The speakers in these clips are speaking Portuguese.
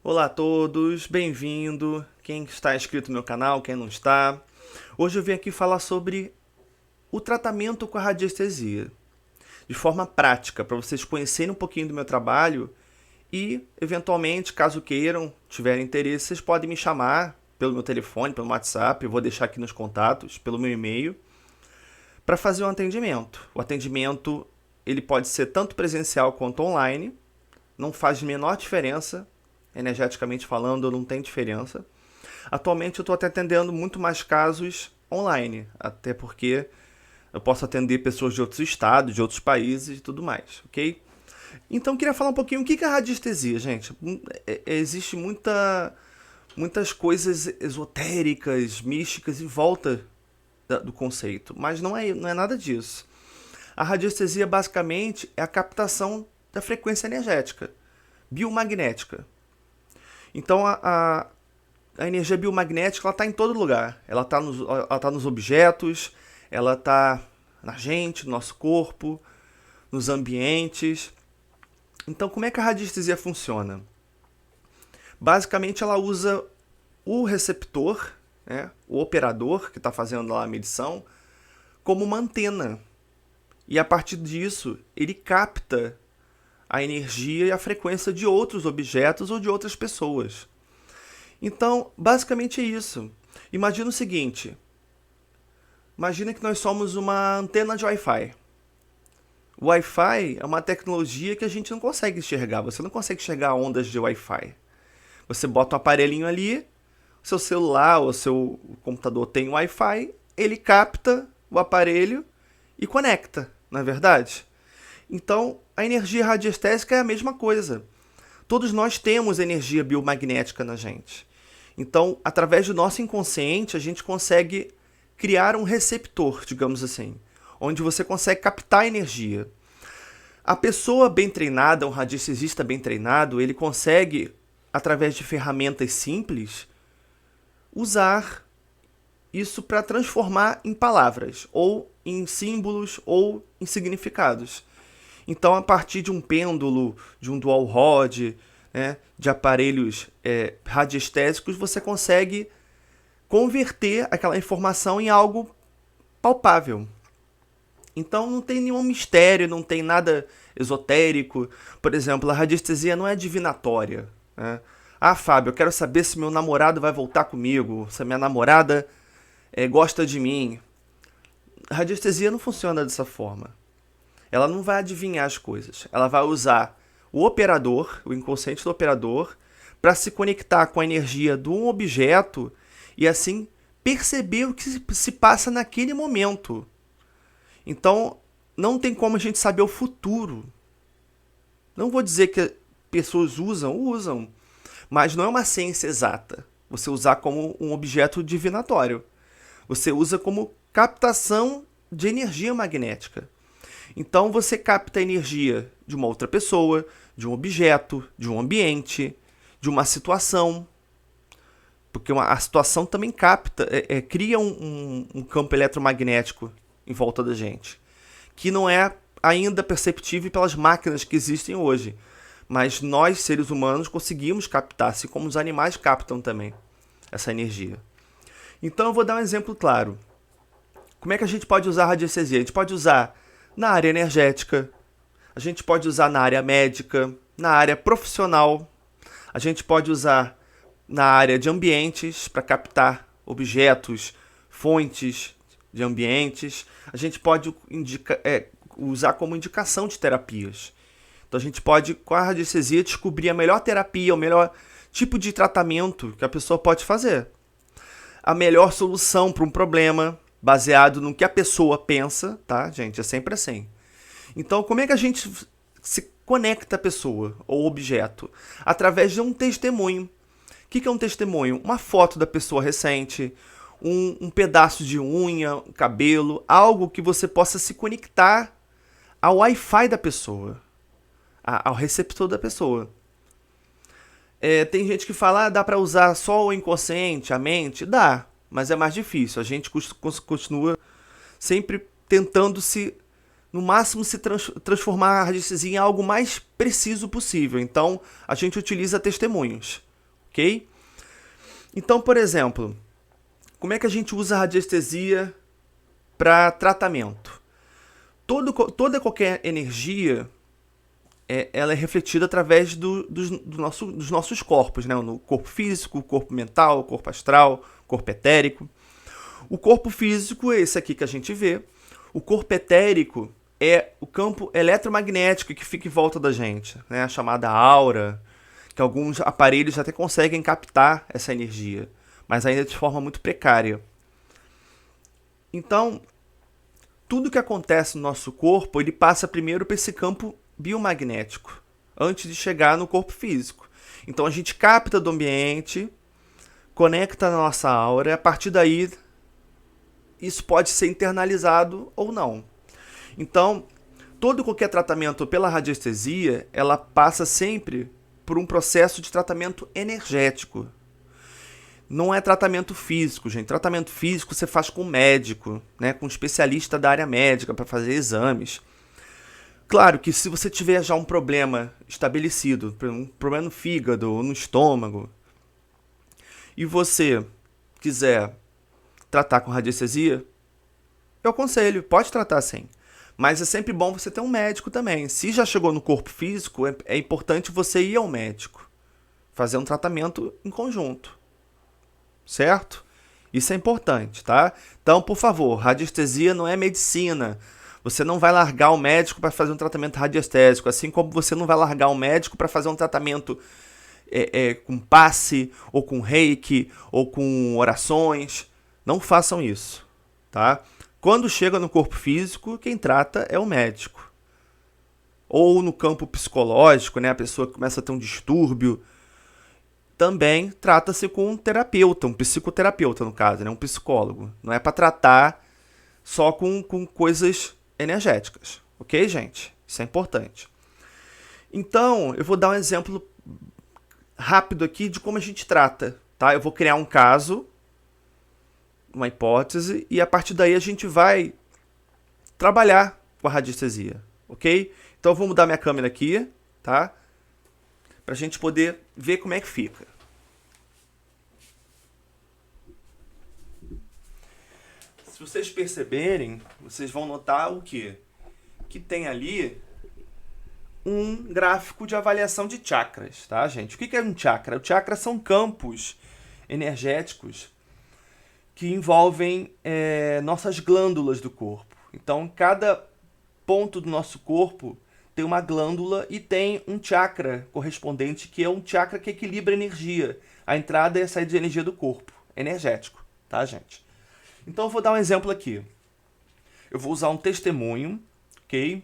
Olá a todos, bem-vindo. Quem está inscrito no meu canal, quem não está. Hoje eu vim aqui falar sobre o tratamento com a radiestesia, de forma prática, para vocês conhecerem um pouquinho do meu trabalho e, eventualmente, caso queiram, tiverem interesse, vocês podem me chamar pelo meu telefone, pelo WhatsApp, eu vou deixar aqui nos contatos, pelo meu e-mail, para fazer um atendimento. O atendimento ele pode ser tanto presencial quanto online, não faz a menor diferença. Energeticamente falando, não tem diferença. Atualmente eu estou atendendo muito mais casos online, até porque eu posso atender pessoas de outros estados, de outros países e tudo mais, ok? Então eu queria falar um pouquinho o que é radiestesia, gente. Existe muitas coisas esotéricas, místicas em volta do conceito, mas não é nada disso. A radiestesia basicamente é a captação da frequência energética, biomagnética. Então a energia biomagnética está em todo lugar. Ela tá nos objetos, ela está na gente, no nosso corpo, nos ambientes. Então como é que a radiestesia funciona? Basicamente ela usa o receptor, né, o operador que está fazendo lá a medição, como uma antena. E a partir disso ele capta a energia e a frequência de outros objetos ou de outras pessoas. Então, basicamente é isso. Imagina o seguinte: imagina que nós somos uma antena de Wi-Fi. O Wi-Fi é uma tecnologia que a gente não consegue enxergar. Você não consegue enxergar ondas de Wi-Fi. Você bota um aparelhinho ali, o seu celular ou o seu computador tem Wi-Fi, ele capta o aparelho e conecta, não é verdade? Então, a energia radiestésica é a mesma coisa. Todos nós temos energia biomagnética na gente. Então, através do nosso inconsciente, a gente consegue criar um receptor, digamos assim, onde você consegue captar energia. A pessoa bem treinada, um radiestesista bem treinado, ele consegue, através de ferramentas simples, usar isso para transformar em palavras, ou em símbolos, ou em significados. Então, a partir de um pêndulo, de um dual rod, né, de aparelhos radiestésicos, você consegue converter aquela informação em algo palpável. Então não tem nenhum mistério, não tem nada esotérico. Por exemplo, a radiestesia não é divinatória, né? Ah, Fábio, eu quero saber se meu namorado vai voltar comigo, se a minha namorada gosta de mim. A radiestesia não funciona dessa forma. Ela não vai adivinhar as coisas. Ela vai usar o operador, o inconsciente do operador, para se conectar com a energia de um objeto e assim perceber o que se passa naquele momento. Então, não tem como a gente saber o futuro. Não vou dizer que pessoas usam, mas não é uma ciência exata. Você usar como um objeto divinatório. Você usa como captação de energia magnética. Então você capta a energia de uma outra pessoa, de um objeto, de um ambiente, de uma situação. Porque a situação também capta, cria um campo eletromagnético em volta da gente, que não é ainda perceptível pelas máquinas que existem hoje. Mas nós, seres humanos, conseguimos captar, assim como os animais captam também essa energia. Então eu vou dar um exemplo claro. Como é que a gente pode usar a radiestesia? A gente pode usar na área energética, a gente pode usar na área médica, na área profissional, a gente pode usar na área de ambientes para captar objetos, fontes de ambientes. A gente pode usar como indicação de terapias. Então a gente pode, com a radiestesia, descobrir a melhor terapia, o melhor tipo de tratamento que a pessoa pode fazer. A melhor solução para um problema, baseado no que a pessoa pensa, tá, gente? É sempre assim. Então, como é que a gente se conecta à pessoa ou objeto? Através de um testemunho. O que é um testemunho? Uma foto da pessoa recente, um pedaço de unha, um cabelo, algo que você possa se conectar ao Wi-Fi da pessoa, ao receptor da pessoa. Tem gente que fala, dá para usar só o inconsciente, a mente? Dá, mas é mais difícil. A gente continua sempre tentando no máximo, transformar a radiestesia em algo mais preciso possível. Então, a gente utiliza testemunhos. ok? Então, por exemplo, como é que a gente usa a radiestesia para tratamento? Toda qualquer energia ela é refletida através dos nossos corpos, né? No corpo físico, corpo mental, corpo astral, corpo etérico. O corpo físico é esse aqui que a gente vê. O corpo etérico é o campo eletromagnético que fica em volta da gente, né? A chamada aura, que alguns aparelhos até conseguem captar essa energia, mas ainda de forma muito precária. Então, tudo que acontece no nosso corpo, ele passa primeiro por esse campo biomagnético, antes de chegar no corpo físico. Então a gente capta do ambiente, conecta na nossa aura, e a partir daí isso pode ser internalizado ou não. Então, todo e qualquer tratamento pela radiestesia, ela passa sempre por um processo de tratamento energético. Não é tratamento físico, gente. Tratamento físico você faz com médico, né, com um especialista da área médica para fazer exames. Claro que se você tiver já um problema estabelecido, um problema no fígado ou no estômago, e você quiser tratar com radiestesia, eu aconselho, pode tratar sim. Mas é sempre bom você ter um médico também. Se já chegou no corpo físico, é importante você ir ao médico, fazer um tratamento em conjunto, certo? Isso é importante, tá? Então, por favor, radiestesia não é medicina. Você não vai largar o médico para fazer um tratamento radiestésico, assim como você não vai largar o médico para fazer um tratamento com passe, ou com reiki, ou com orações. Não façam isso, tá? Quando chega no corpo físico, quem trata é o médico. Ou no campo psicológico, né? A pessoa que começa a ter um distúrbio, também trata-se com um terapeuta, um psicoterapeuta no caso, né? Um psicólogo. Não é para tratar só com coisas energéticas, ok, gente? Isso é importante. Então, eu vou dar um exemplo rápido aqui de como a gente trata, tá? Eu vou criar um caso, uma hipótese, e a partir daí a gente vai trabalhar com a radiestesia, ok? Então eu vou mudar minha câmera aqui, tá? Pra gente poder ver como é que fica. Se vocês perceberem, vocês vão notar o quê? Que tem ali um gráfico de avaliação de chakras, tá, gente? O que é um chakra? O chakra são campos energéticos que envolvem nossas glândulas do corpo. Então, cada ponto do nosso corpo tem uma glândula e tem um chakra correspondente, que é um chakra que equilibra a energia, a entrada e a saída de energia do corpo, energético, tá, gente? Então, eu vou dar um exemplo aqui. Eu vou usar um testemunho, ok?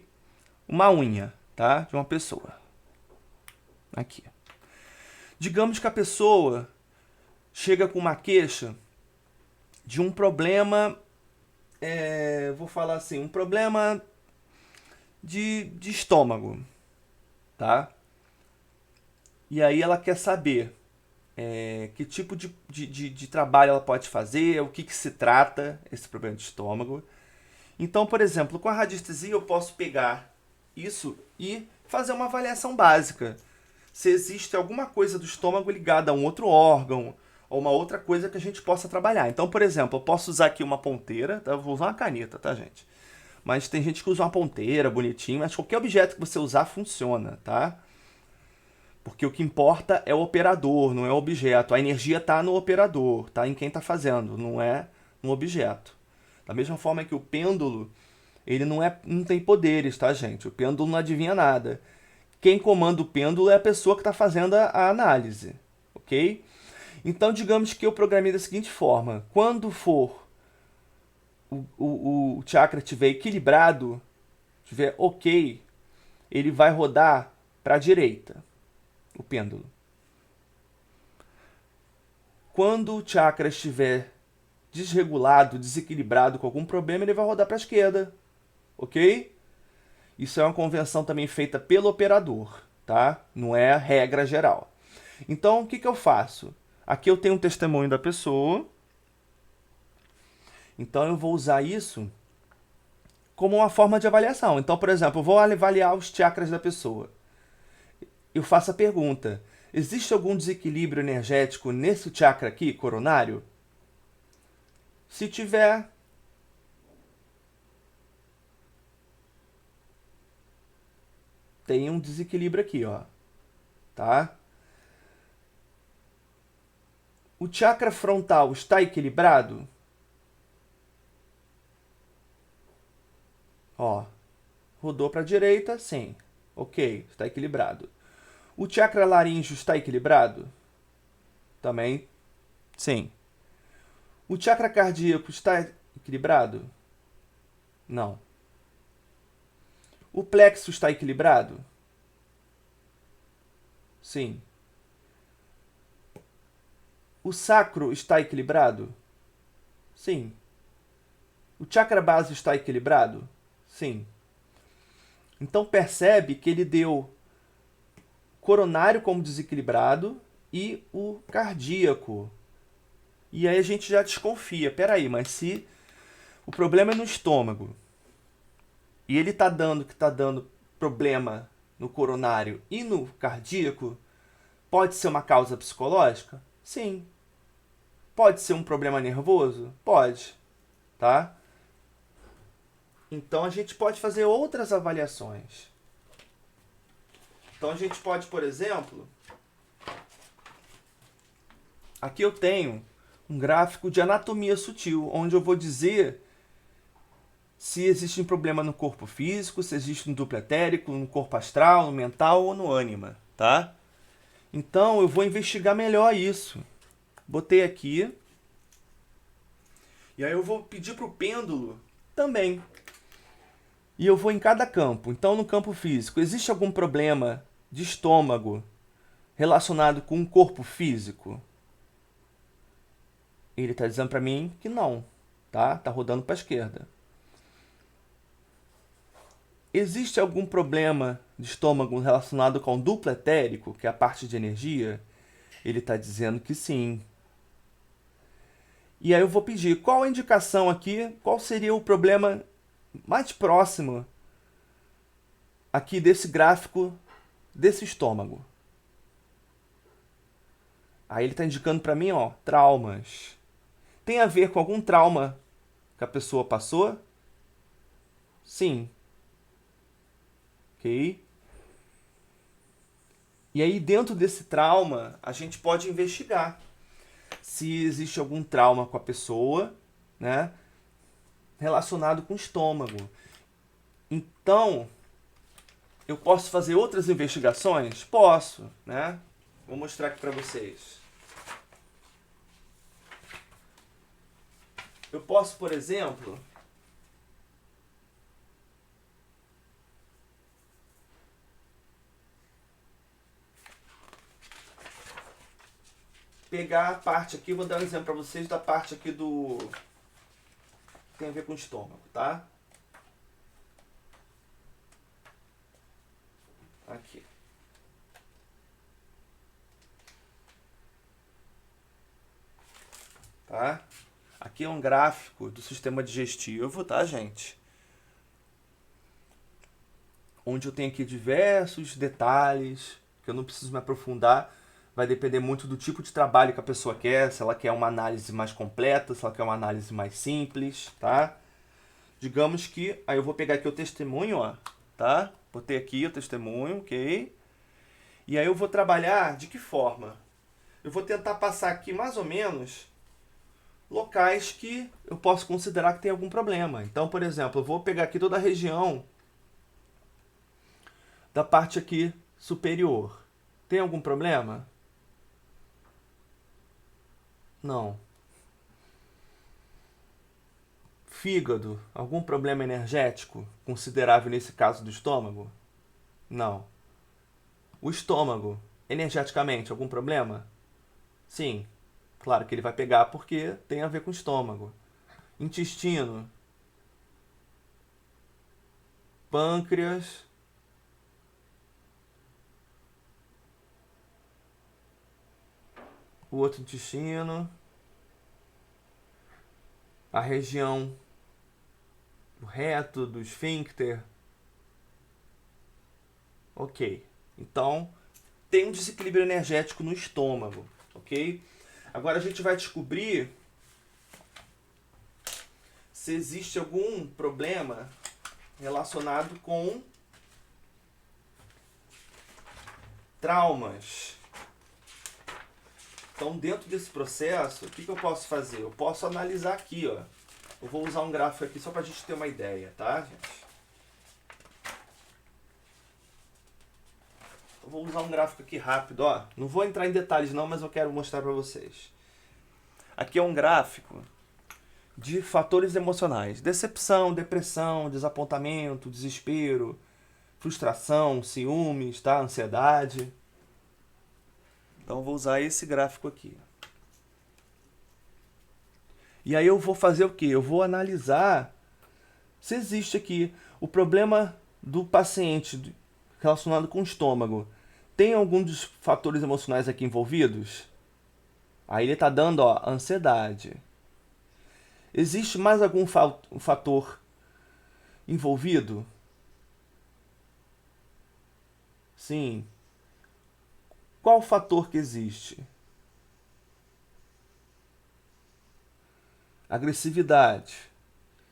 Uma unha, tá? De uma pessoa. Aqui. Digamos que a pessoa chega com uma queixa de um problema, vou falar assim, um problema de estômago, tá? E aí ela quer saber que tipo de trabalho ela pode fazer, o que se trata esse problema de estômago. Então, por exemplo, com a radiestesia eu posso pegar isso e fazer uma avaliação básica. Se existe alguma coisa do estômago ligada a um outro órgão, ou uma outra coisa que a gente possa trabalhar. Então, por exemplo, eu posso usar aqui uma ponteira, tá? Eu vou usar uma caneta, tá, gente? Mas tem gente que usa uma ponteira, bonitinho, mas qualquer objeto que você usar funciona, tá? Porque o que importa é o operador, não é o objeto. A energia está no operador, tá? Em quem está fazendo, não é no objeto. Da mesma forma que o pêndulo, ele não tem poderes, tá, gente? O pêndulo não adivinha nada. Quem comanda o pêndulo é a pessoa que está fazendo a análise, ok? Então, digamos que eu programei da seguinte forma. Quando for o chakra estiver equilibrado, estiver ok, ele vai rodar para a direita, o pêndulo. Quando o chakra estiver desregulado, desequilibrado com algum problema, ele vai rodar para a esquerda, ok? Isso é uma convenção também feita pelo operador, tá? Não é a regra geral. Então, o que eu faço? Aqui eu tenho um testemunho da pessoa. Então, eu vou usar isso como uma forma de avaliação. Então, por exemplo, eu vou avaliar os chakras da pessoa. Eu faço a pergunta: Existe algum desequilíbrio energético nesse chakra aqui, coronário? Se tiver, tem um desequilíbrio aqui, ó, tá? O chakra frontal está equilibrado? Ó, rodou para a direita, sim. Ok, está equilibrado. O chakra laríngeo está equilibrado? Também, sim. O chakra cardíaco está equilibrado? Não. O plexo está equilibrado? Sim. O sacro está equilibrado? Sim. O chakra base está equilibrado? Sim. Então percebe que ele deu coronário como desequilibrado e o cardíaco. E aí a gente já desconfia. Peraí, mas se o problema é no estômago e ele está dando problema no coronário e no cardíaco, pode ser uma causa psicológica? Sim. Pode ser um problema nervoso? Pode, tá? Então a gente pode fazer outras avaliações. Então a gente pode, por exemplo, aqui eu tenho um gráfico de anatomia sutil, onde eu vou dizer se existe um problema no corpo físico, se existe no duplo etérico, no corpo astral, no mental ou no ânima, tá? Então eu vou investigar melhor isso. Botei aqui. E aí eu vou pedir para o pêndulo também. E eu vou em cada campo. Então no campo físico, existe algum problema de estômago relacionado com o corpo físico? Ele está dizendo para mim que não, tá? Tá rodando para a esquerda. Existe algum problema de estômago relacionado com o duplo etérico, que é a parte de energia? Ele está dizendo que sim. E aí eu vou pedir qual a indicação aqui, qual seria o problema mais próximo aqui desse gráfico desse estômago. Aí ele está indicando para mim, ó, traumas. Tem a ver com algum trauma que a pessoa passou? Sim. Ok. E aí dentro desse trauma, a gente pode investigar se existe algum trauma com a pessoa, né, relacionado com o estômago. Então, eu posso fazer outras investigações? Posso, né? Vou mostrar aqui para vocês. Eu posso, por exemplo, pegar a parte aqui, vou dar um exemplo para vocês da parte aqui do... tem a ver com o estômago, tá? Aqui. Tá? Aqui é um gráfico do sistema digestivo, tá, gente? Onde eu tenho aqui diversos detalhes, que eu não preciso me aprofundar. Vai depender muito do tipo de trabalho que a pessoa quer, se ela quer uma análise mais completa, se ela quer uma análise mais simples, tá? Digamos que, aí eu vou pegar aqui o testemunho, ó, tá? Botei aqui o testemunho, ok? E aí eu vou trabalhar de que forma? Eu vou tentar passar aqui mais ou menos locais que eu posso considerar que tem algum problema. Então, por exemplo, eu vou pegar aqui toda a região da parte aqui superior. Tem algum problema? Não. Fígado, algum problema energético considerável nesse caso do estômago? Não. O estômago, energeticamente, algum problema? Sim. Claro que ele vai pegar porque tem a ver com o estômago. Intestino, pâncreas, o outro intestino, a região do reto, do esfíncter. Ok. Então, tem um desequilíbrio energético no estômago, ok? Agora a gente vai descobrir se existe algum problema relacionado com traumas. Então, dentro desse processo, o que eu posso fazer? Eu posso analisar aqui, ó. Eu vou usar um gráfico aqui só para a gente ter uma ideia, tá, gente? Eu vou usar um gráfico aqui rápido, ó. Não vou entrar em detalhes não, mas eu quero mostrar para vocês. Aqui é um gráfico de fatores emocionais. Decepção, depressão, desapontamento, desespero, frustração, ciúmes, tá? Ansiedade. Então eu vou usar esse gráfico aqui. E aí eu vou fazer o quê? Eu vou analisar se existe aqui o problema do paciente relacionado com o estômago. Tem algum dos fatores emocionais aqui envolvidos? Aí ele está dando, ó, ansiedade. Existe mais algum fator envolvido? Sim. Qual fator que existe? Agressividade.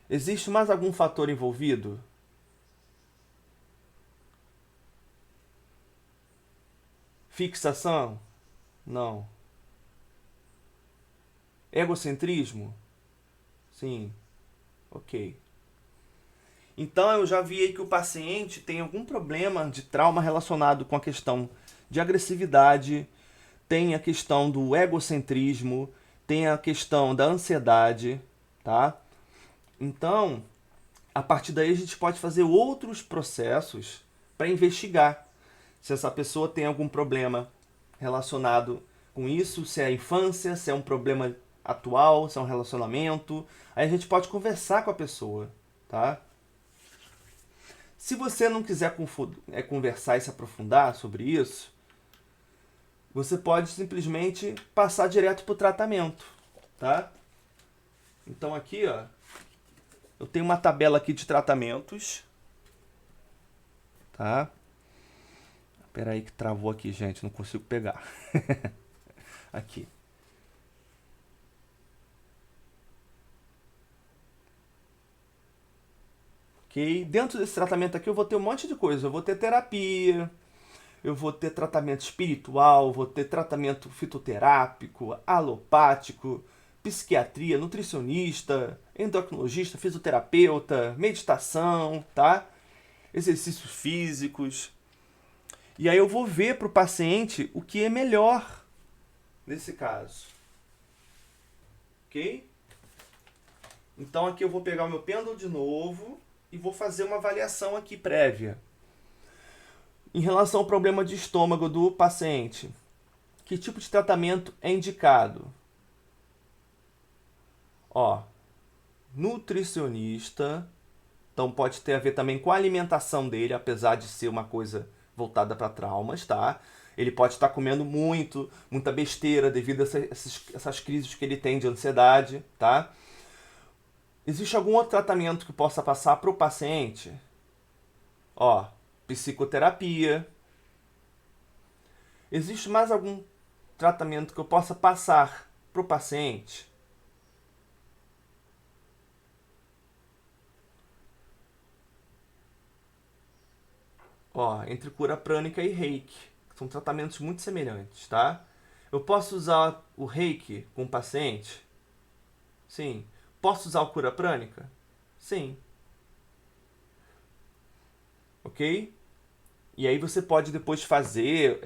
Existe mais algum fator envolvido? Fixação? Não. Egocentrismo? Sim. Ok. Então eu já vi aí que o paciente tem algum problema de trauma relacionado com a questão de agressividade, tem a questão do egocentrismo, tem a questão da ansiedade, tá? Então, a partir daí a gente pode fazer outros processos para investigar se essa pessoa tem algum problema relacionado com isso, se é a infância, se é um problema atual, se é um relacionamento. Aí a gente pode conversar com a pessoa, tá? Se você não quiser conversar e se aprofundar sobre isso, você pode simplesmente passar direto para o tratamento, tá? Então aqui, ó, eu tenho uma tabela aqui de tratamentos, tá? Espera aí que travou aqui, gente, não consigo pegar. Aqui. Ok? Dentro desse tratamento aqui eu vou ter um monte de coisa. Eu vou ter terapia, eu vou ter tratamento espiritual, vou ter tratamento fitoterápico, alopático, psiquiatria, nutricionista, endocrinologista, fisioterapeuta, meditação, tá? Exercícios físicos. E aí eu vou ver para o paciente o que é melhor nesse caso. Ok? Então aqui eu vou pegar o meu pêndulo de novo e vou fazer uma avaliação aqui prévia. Em relação ao problema de estômago do paciente, que tipo de tratamento é indicado? Ó, nutricionista, então pode ter a ver também com a alimentação dele, apesar de ser uma coisa voltada para traumas, tá? Ele pode estar comendo muita besteira devido a essas crises que ele tem de ansiedade, tá? Existe algum outro tratamento que possa passar para o paciente? Ó, psicoterapia. Existe mais algum tratamento que eu possa passar para o paciente? Ó, entre cura prânica e reiki. São tratamentos muito semelhantes, tá? Eu posso usar o reiki com o paciente? Sim. Posso usar o cura prânica? Sim. Ok? E aí você pode depois fazer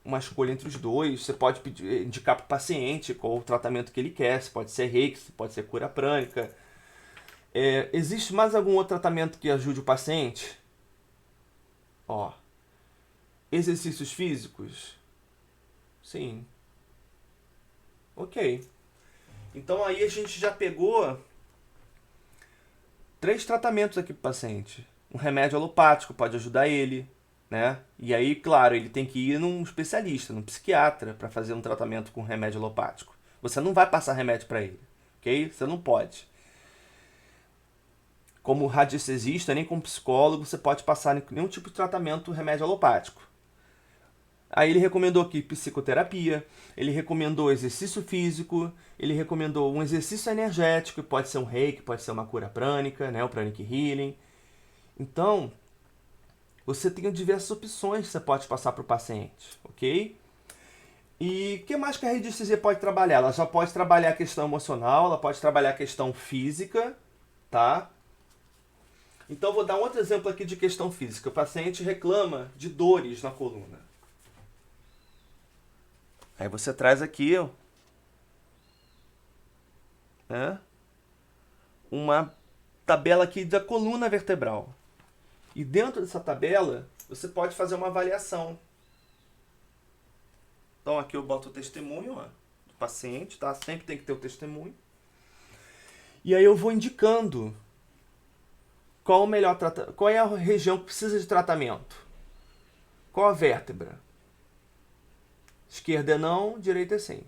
uma escolha entre os dois. Você pode indicar para o paciente qual o tratamento que ele quer. Se pode ser reiki, se pode ser cura prânica. Existe mais algum outro tratamento que ajude o paciente? Ó, exercícios físicos? Sim. Ok. Então aí a gente já pegou 3 tratamentos aqui para o paciente. Um remédio alopático pode ajudar ele, né? E aí, claro, ele tem que ir num especialista, num psiquiatra, para fazer um tratamento com remédio alopático. Você não vai passar remédio para ele, ok? Você não pode. Como radiestesista, nem como psicólogo, você pode passar nenhum tipo de tratamento remédio alopático. Aí ele recomendou aqui psicoterapia, ele recomendou exercício físico, ele recomendou um exercício energético, pode ser um reiki, pode ser uma cura prânica, né, o pranic healing. Então, você tem diversas opções que você pode passar para o paciente, ok? E o que mais que a radiestesia pode trabalhar? Ela já pode trabalhar a questão emocional, ela pode trabalhar a questão física, tá? Então, eu vou dar um outro exemplo aqui de questão física. O paciente reclama de dores na coluna. Aí você traz aqui, né, uma tabela aqui da coluna vertebral. E dentro dessa tabela, você pode fazer uma avaliação. Então aqui eu boto o testemunho, ó, do paciente, tá? Sempre tem que ter o testemunho. E aí eu vou indicando qual é a região que precisa de tratamento. Qual a vértebra? Esquerda é não, direita é sim.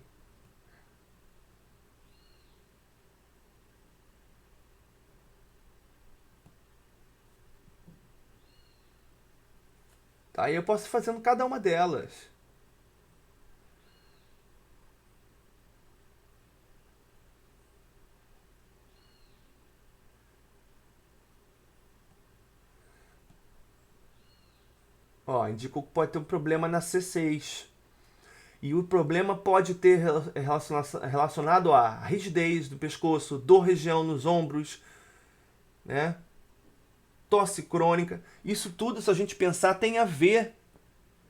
Aí eu posso ir fazendo cada uma delas. Ó, indicou que pode ter um problema na C6. E o problema pode ter relacionado à rigidez do pescoço, dor região nos ombros, né? Tosse crônica. Isso tudo, se a gente pensar, tem a ver,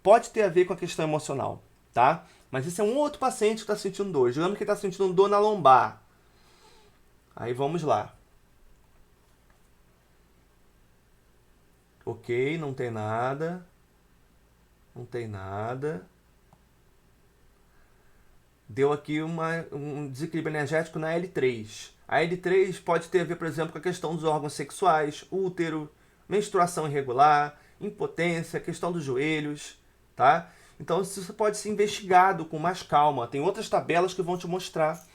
pode ter a ver com a questão emocional, tá? Mas esse é um outro paciente que está sentindo dor. Digamos que ele está sentindo dor na lombar. Aí vamos lá. Ok, não tem nada. Não tem nada. Deu aqui um desequilíbrio energético na L3. A L3 pode ter a ver, por exemplo, com a questão dos órgãos sexuais, útero, menstruação irregular, impotência, questão dos joelhos, tá? Então isso pode ser investigado com mais calma. Tem outras tabelas que vão te mostrar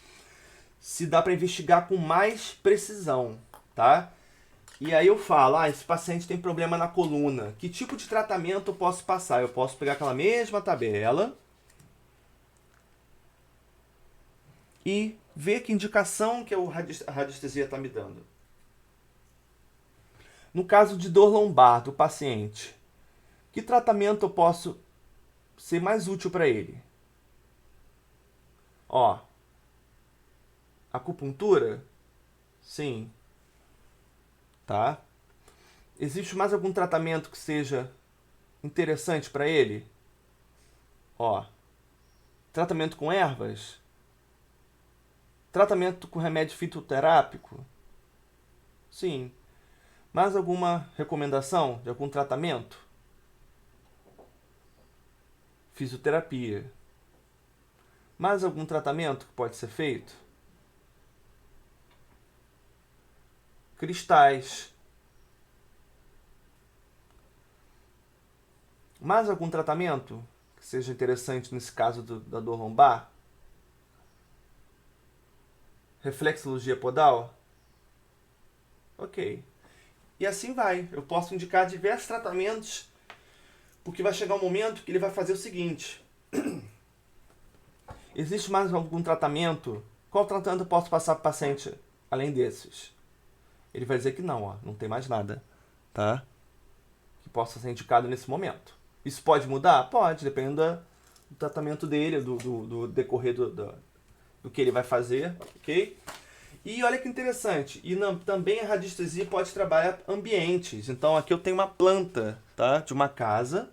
se dá para investigar com mais precisão, tá? E aí eu falo, esse paciente tem problema na coluna. Que tipo de tratamento eu posso passar? Eu posso pegar aquela mesma tabela e ver que indicação que a radiestesia está me dando. No caso de dor lombar do paciente, que tratamento eu posso ser mais útil para ele? Ó, acupuntura? Sim. Tá? Existe mais algum tratamento que seja interessante para ele? Ó, tratamento com ervas? Tratamento com remédio fitoterápico? Sim. Mais alguma recomendação de algum tratamento? Fisioterapia. Mais algum tratamento que pode ser feito? Cristais. Mais algum tratamento que seja interessante nesse caso da dor lombar? Reflexologia podal? Ok. E assim vai. Eu posso indicar diversos tratamentos, porque vai chegar um momento que ele vai fazer o seguinte. Existe mais algum tratamento? Qual tratamento eu posso passar para o paciente além desses? Ele vai dizer que não, ó, não tem mais nada, tá? Que possa ser indicado nesse momento. Isso pode mudar? Pode, dependendo do tratamento dele, do decorrer do que ele vai fazer, ok? E olha que interessante, também a radiestesia pode trabalhar ambientes. Então aqui eu tenho uma planta, tá? De uma casa.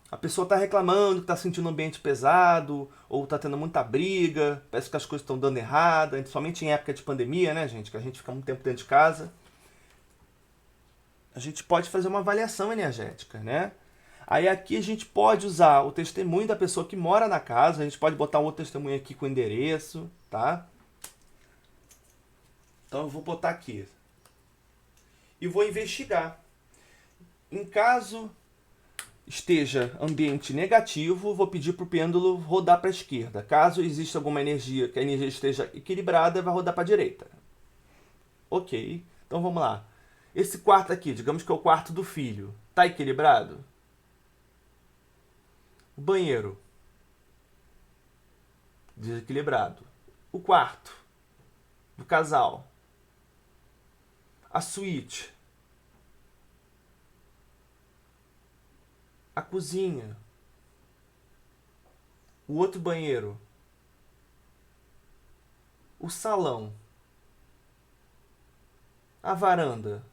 A pessoa está reclamando que está sentindo um ambiente pesado, ou está tendo muita briga, parece que as coisas estão dando errado, principalmente em época de pandemia, né, gente? Que a gente fica muito tempo dentro de casa. A gente pode fazer uma avaliação energética, né? Aí aqui a gente pode usar o testemunho da pessoa que mora na casa, a gente pode botar um outro testemunho aqui com o endereço, tá? Então eu vou botar aqui. E vou investigar. Em caso esteja ambiente negativo, vou pedir para o pêndulo rodar para a esquerda. Caso exista alguma energia, que a energia esteja equilibrada, vai rodar para a direita. Ok, então vamos lá. Esse quarto aqui, digamos que é o quarto do filho, está equilibrado? O banheiro, desequilibrado. O quarto do casal. A suíte. A cozinha. O outro banheiro. O salão. A varanda.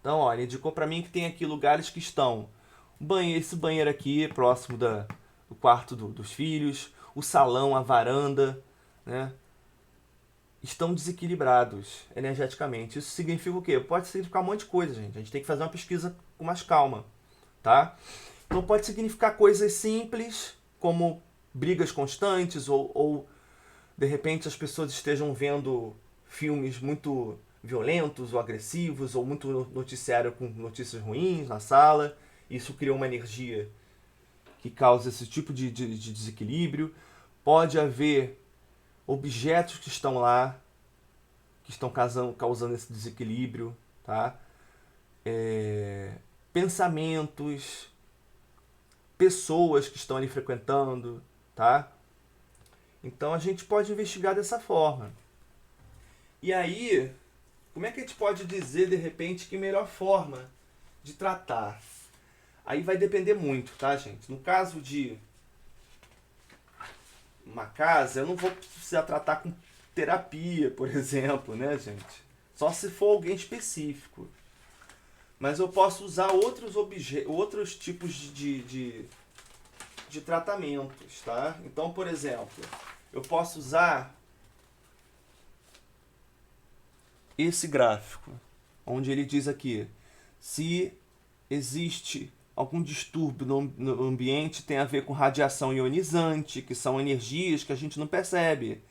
Então, olha, indicou para mim que tem aqui lugares que estão esse banheiro aqui, próximo do quarto dos filhos, o salão, a varanda, né? Estão desequilibrados energeticamente. Isso significa o quê? Pode significar um monte de coisa, gente. A gente tem que fazer uma pesquisa com mais calma, tá? Então pode significar coisas simples, como brigas constantes, ou de repente as pessoas estejam vendo filmes muito violentos ou agressivos, ou muito noticiário com notícias ruins na sala. Isso cria uma energia que causa esse tipo de desequilíbrio. Pode haver objetos que estão lá, que estão causando esse desequilíbrio, tá? Pensamentos, pessoas que estão ali frequentando, tá? Então a gente pode investigar dessa forma. E aí, como é que a gente pode dizer de repente que melhor forma de tratar? Aí vai depender muito, tá, gente? No caso de uma casa, eu não vou precisar tratar com terapia, por exemplo, né, gente? Só se for alguém específico. Mas eu posso usar outros tipos de tratamentos, tá? Então, por exemplo, eu posso usar esse gráfico, onde ele diz aqui, se existe algum distúrbio no ambiente, tem a ver com radiação ionizante, que são energias que a gente não percebe,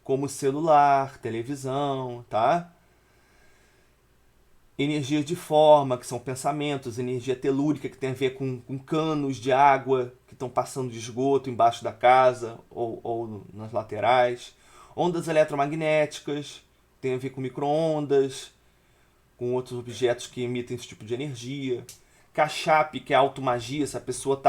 como celular, televisão, tá? Energia de forma, que são pensamentos, energia telúrica, que tem a ver com canos de água que estão passando de esgoto embaixo da casa ou nas laterais. Ondas eletromagnéticas, tem a ver com micro-ondas, com outros objetos que emitem esse tipo de energia. Cachape, que é automagia, se a pessoa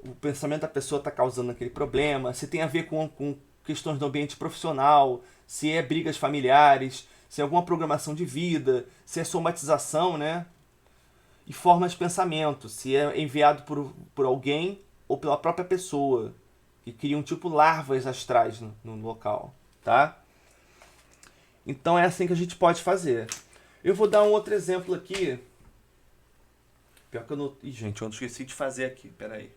o pensamento da pessoa está causando aquele problema. Se tem a ver com questões do ambiente profissional, se é brigas familiares, se é alguma programação de vida, se é somatização, né? E formas de pensamento, se é enviado por alguém ou pela própria pessoa, que criam tipo larvas astrais no local, tá? Então é assim que a gente pode fazer. Eu vou dar um outro exemplo aqui. Pior que eu não... Ih, gente, eu esqueci de fazer aqui, peraí.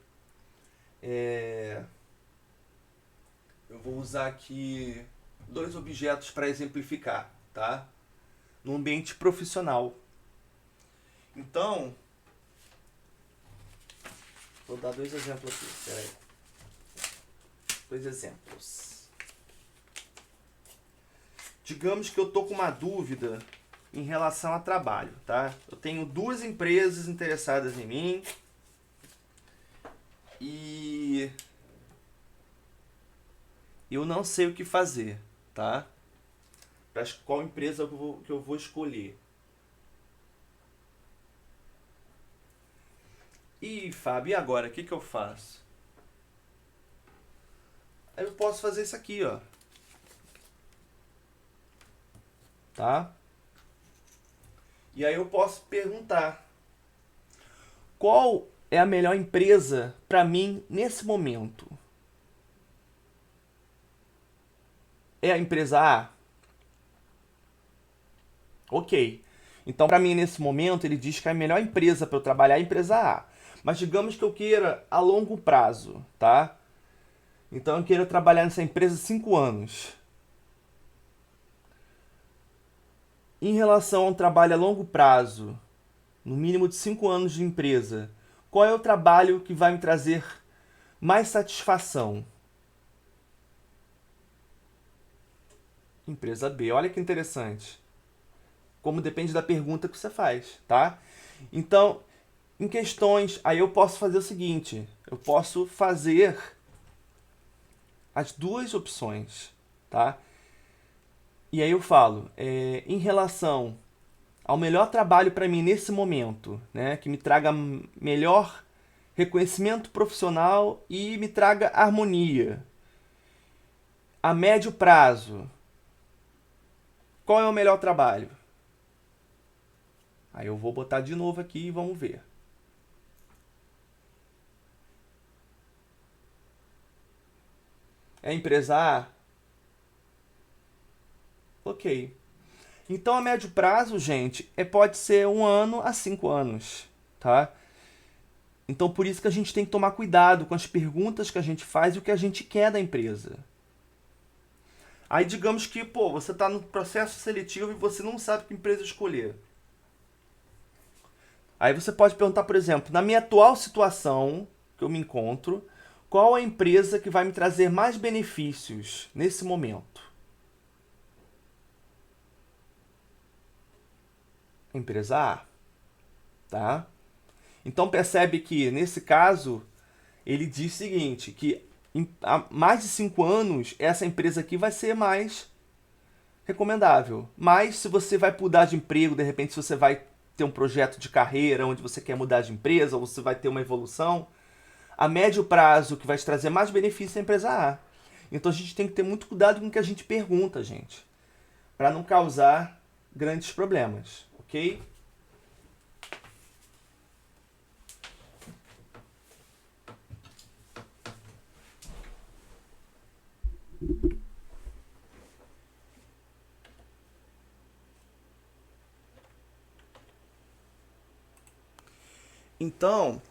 Eu vou usar aqui 2 objetos para exemplificar, tá? No ambiente profissional. Então, vou dar 2 exemplos aqui, peraí. 2 exemplos. Digamos que eu tô com uma dúvida em relação a trabalho, tá? Eu tenho 2 empresas interessadas em mim e eu não sei o que fazer, tá? Para qual empresa que eu vou escolher. E Fábio, e agora? O que eu faço? Aí eu posso fazer isso aqui, ó. Tá? E aí eu posso perguntar: qual é a melhor empresa para mim nesse momento? É a empresa A? Ok. Então, para mim, nesse momento, ele diz que a melhor empresa para eu trabalhar é a empresa A. Mas digamos que eu queira a longo prazo, tá? Então, eu queira trabalhar nessa empresa 5 anos. Em relação ao trabalho a longo prazo, no mínimo de 5 anos de empresa, qual é o trabalho que vai me trazer mais satisfação? Empresa B. Olha que interessante. Como depende da pergunta que você faz, tá? Então, em questões, aí eu posso fazer o seguinte, eu posso fazer as 2 opções, tá? E aí eu falo, em relação ao melhor trabalho para mim nesse momento, né, que me traga melhor reconhecimento profissional e me traga harmonia. A médio prazo, qual é o melhor trabalho? Aí eu vou botar de novo aqui e vamos ver. É empresa A? Ok. Então, a médio prazo, gente, pode ser 1 ano a 5 anos, tá? Então, por isso que a gente tem que tomar cuidado com as perguntas que a gente faz e o que a gente quer da empresa. Aí, digamos que, você está no processo seletivo e você não sabe que empresa escolher. Aí você pode perguntar, por exemplo, na minha atual situação que eu me encontro, qual a empresa que vai me trazer mais benefícios nesse momento? Empresa A, tá? Então percebe que, nesse caso, ele diz o seguinte, que há mais de 5 anos, essa empresa aqui vai ser mais recomendável. Mas se você vai mudar de emprego, de repente se você vai ter um projeto de carreira, onde você quer mudar de empresa, ou você vai ter uma evolução, a médio prazo, que vai te trazer mais benefício é a empresa A. Então a gente tem que ter muito cuidado com o que a gente pergunta, gente, para não causar grandes problemas, ok? Então,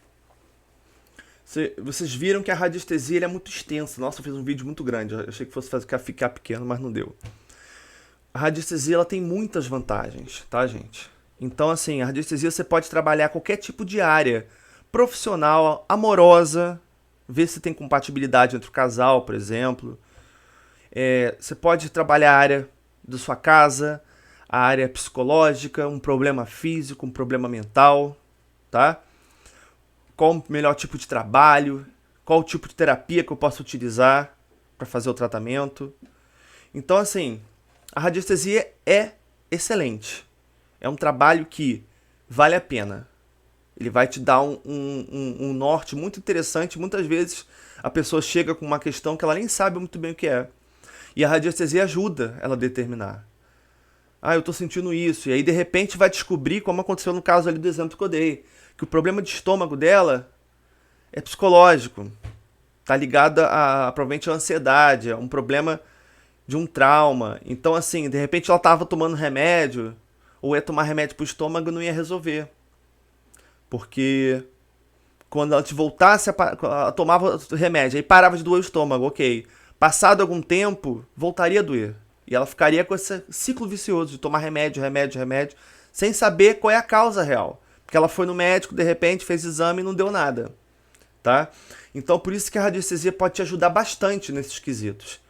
vocês viram que a radiestesia ele é muito extensa. Nossa, eu fiz um vídeo muito grande. Eu achei que fosse ficar pequeno, mas não deu. A radiestesia ela tem muitas vantagens, tá, gente? Então, assim, a radiestesia você pode trabalhar qualquer tipo de área profissional, amorosa, ver se tem compatibilidade entre o casal, por exemplo. Você pode trabalhar a área da sua casa, a área psicológica, um problema físico, um problema mental, tá? Qual o melhor tipo de trabalho, qual o tipo de terapia que eu posso utilizar para fazer o tratamento. Então, assim, a radiestesia é excelente. É um trabalho que vale a pena. Ele vai te dar um norte muito interessante. Muitas vezes a pessoa chega com uma questão que ela nem sabe muito bem o que é. E a radiestesia ajuda ela a determinar. Eu tô sentindo isso. E aí, de repente, vai descobrir, como aconteceu no caso ali do exemplo que eu dei, que o problema de estômago dela é psicológico. Tá ligado provavelmente, a ansiedade, a um problema de um trauma. Então, assim, de repente ela tava tomando remédio, ou ia tomar remédio pro estômago e não ia resolver. Porque quando ela te voltasse, ela tomava remédio, aí parava de doer o estômago, ok. Passado algum tempo, voltaria a doer. E ela ficaria com esse ciclo vicioso de tomar remédio, sem saber qual é a causa real. Porque ela foi no médico, de repente, fez exame e não deu nada. Tá? Então, por isso que a radiestesia pode te ajudar bastante nesses quesitos.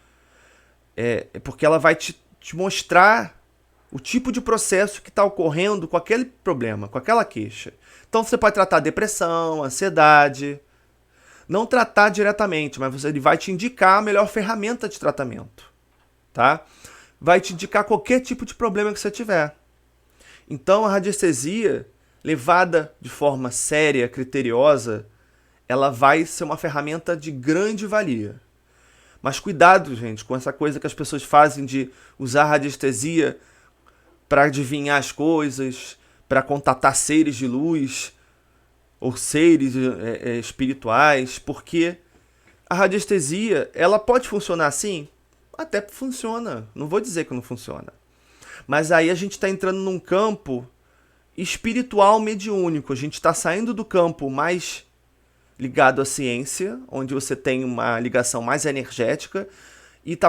Porque ela vai te mostrar o tipo de processo que está ocorrendo com aquele problema, com aquela queixa. Então, você pode tratar depressão, ansiedade. Não tratar diretamente, mas ele vai te indicar a melhor ferramenta de tratamento. Tá? Vai te indicar qualquer tipo de problema que você tiver. Então, a radiestesia, levada de forma séria, criteriosa, ela vai ser uma ferramenta de grande valia. Mas cuidado, gente, com essa coisa que as pessoas fazem de usar a radiestesia para adivinhar as coisas, para contatar seres de luz ou seres espirituais, porque a radiestesia, ela pode funcionar assim? Até funciona, não vou dizer que não funciona. Mas aí a gente está entrando num campo espiritual mediúnico, a gente está saindo do campo mais ligado à ciência, onde você tem uma ligação mais energética, e está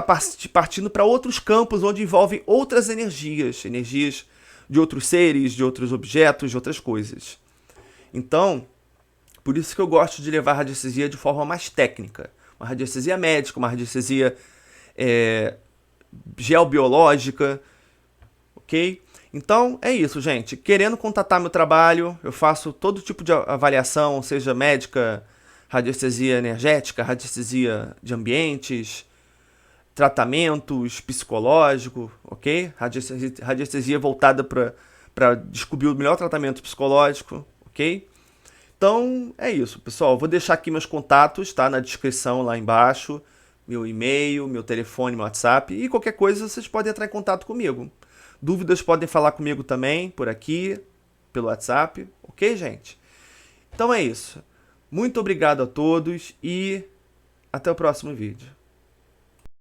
partindo para outros campos onde envolvem outras energias de outros seres, de outros objetos, de outras coisas. Então, por isso que eu gosto de levar a radiestesia de forma mais técnica. Uma radiestesia médica, uma radiestesia geobiológica, ok? Então, é isso, gente. Querendo contatar meu trabalho, eu faço todo tipo de avaliação, seja médica, radiestesia energética, radiestesia de ambientes, tratamentos psicológico, ok? Radiestesia voltada para descobrir o melhor tratamento psicológico, ok? Então, é isso, pessoal. Vou deixar aqui meus contatos, tá? Na descrição lá embaixo. Meu e-mail, meu telefone, meu WhatsApp. E qualquer coisa, vocês podem entrar em contato comigo. Dúvidas podem falar comigo também, por aqui, pelo WhatsApp. Ok, gente? Então é isso. Muito obrigado a todos e até o próximo vídeo.